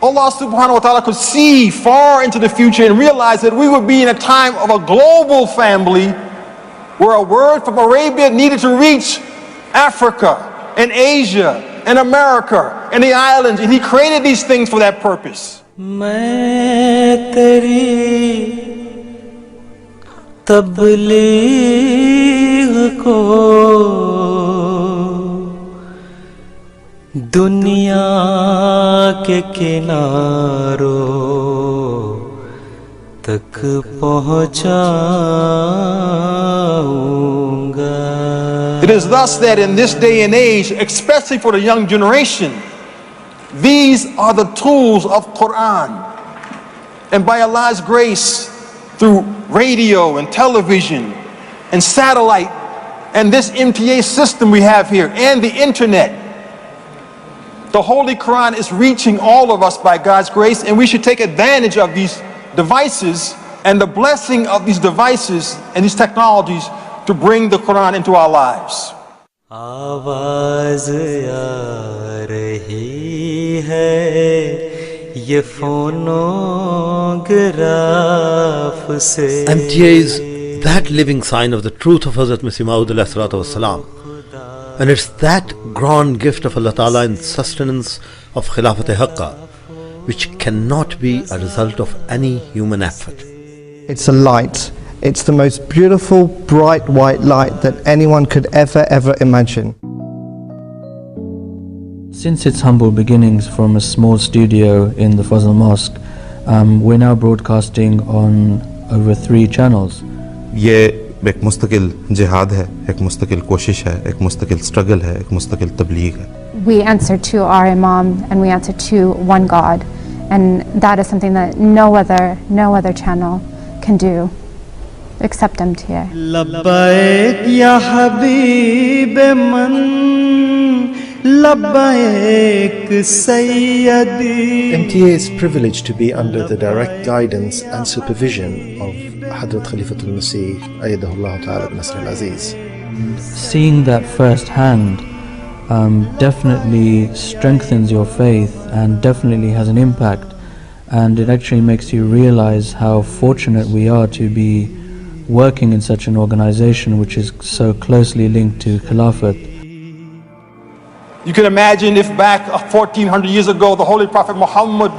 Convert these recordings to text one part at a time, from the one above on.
Allah subhanahu wa ta'ala could see far into the future and realize that we would be in a time of a global family where a word from Arabia needed to reach Africa and Asia and America and the islands, and He created these things for that purpose. मैं तेरी तबलीग को दुनिया के किनारों तक पहुंचाऊंगा. It is thus that in this day and age, especially for the young generation, these are the tools of Quran. And by Allah's grace, through radio and television and satellite and this MTA system we have here and the internet, the Holy Quran is reaching all of us by God's grace, and we should take advantage of these devices and the blessing of these devices and these technologies to bring the Quran into our lives. आवाज़ आ रही है ये phonograph से. MTA is that living sign of the truth of Hazrat Masih Maud alayhi salatu wassalam. And it's that grand gift of Allah Ta'ala in sustenance of Khilafat Haqqa, which cannot be a result of any human effort. It's a light. It's the most beautiful, bright white light that anyone could ever imagine. Since its humble beginnings from a small studio in the Fazl Mosque, we're now broadcasting on over 3 channels. ये एक मुस्तकिल जिहाद है, एक मुस्तकिल कोशिश है, एक मुस्तकिल स्ट्रगल है, एक मुस्तकिल तबलीग है. We answer to our Imam and we answer to one God, and that is something that no other channel can do except MTA. लब्बैक या हबीब मन लब्बैक सैयदी. MTA is privileged to be under the direct guidance and supervision of Hadrat Khalifatul Masih Ayyadahullah Ta'ala Nasr al-Aziz. Seeing that firsthand definitely strengthens your faith and definitely has an impact, and it actually makes you realize how fortunate we are to be working in such an organization which is so closely linked to Khilafat. You can imagine if back 1400 years ago the Holy Prophet Muhammad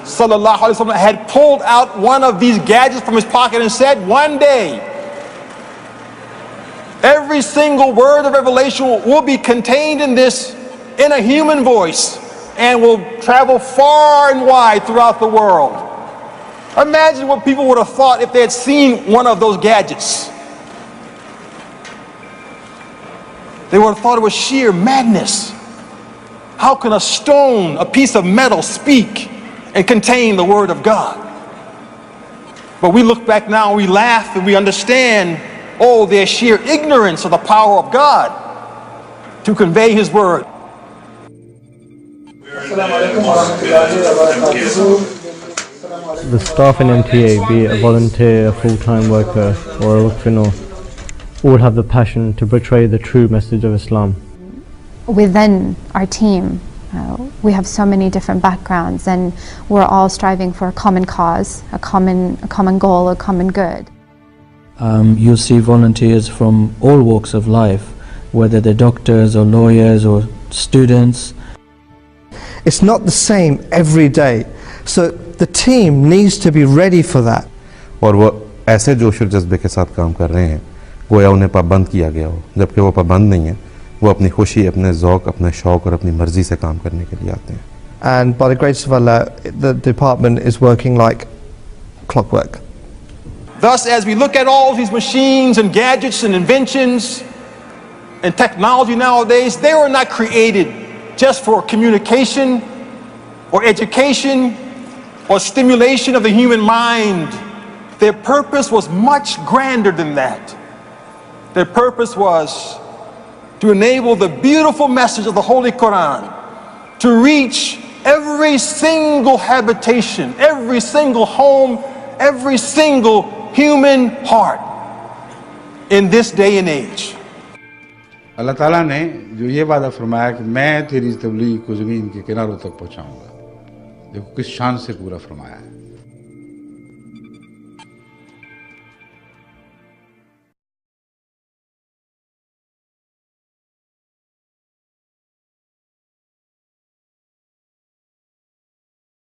Sallallahu Alaihi Wasallam had pulled out one of these gadgets from his pocket and said, one day every single word of revelation will be contained in this in a human voice and will travel far and wide throughout the world. Imagine what people would have thought if they had seen one of those gadgets. They would have thought it was sheer madness. How can a stone, a piece of metal, speak and contain the word of God? But we look back now and we laugh and we understand, oh, their sheer ignorance of the power of God to convey His word. The staff in MTA, be it a volunteer, a full-time worker or a Waqfino, all have the passion to portray the true message of Islam. Within our team, we have so many different backgrounds, and we're all striving for a common cause, a common goal, a common good. You'll see volunteers from all walks of life, whether they're doctors or lawyers or students. It's not the same every day, so the team needs to be ready for that. और वो ऐसे जोश और जज्बे के साथ काम कर रहे हैं गोया उन्हें पाबंद किया गया हो, जबकि वो पाबंद नहीं है. वो अपनी खुशी, अपने ज़ौक़, अपने शौक़ और अपनी मर्ज़ी से काम करने के लिए आते हैं. And by the grace of Allah, the department is working like clockwork. Thus, as we look at all these machines and gadgets and inventions and technology nowadays, they were not created just for communication or education or stimulation of the human mind. Their purpose was much grander than that. Their purpose was to enable the beautiful message of the Holy Quran to reach every single habitation, every single home, every single human heart in this day and age. अल्लाह ताला ने जो ये वादा फरमाया कि मैं तेरी तबलीग को ज़मीन के किनारों तक पहुँचाऊँगा, देखो किस शान से पूरा फरमाया है।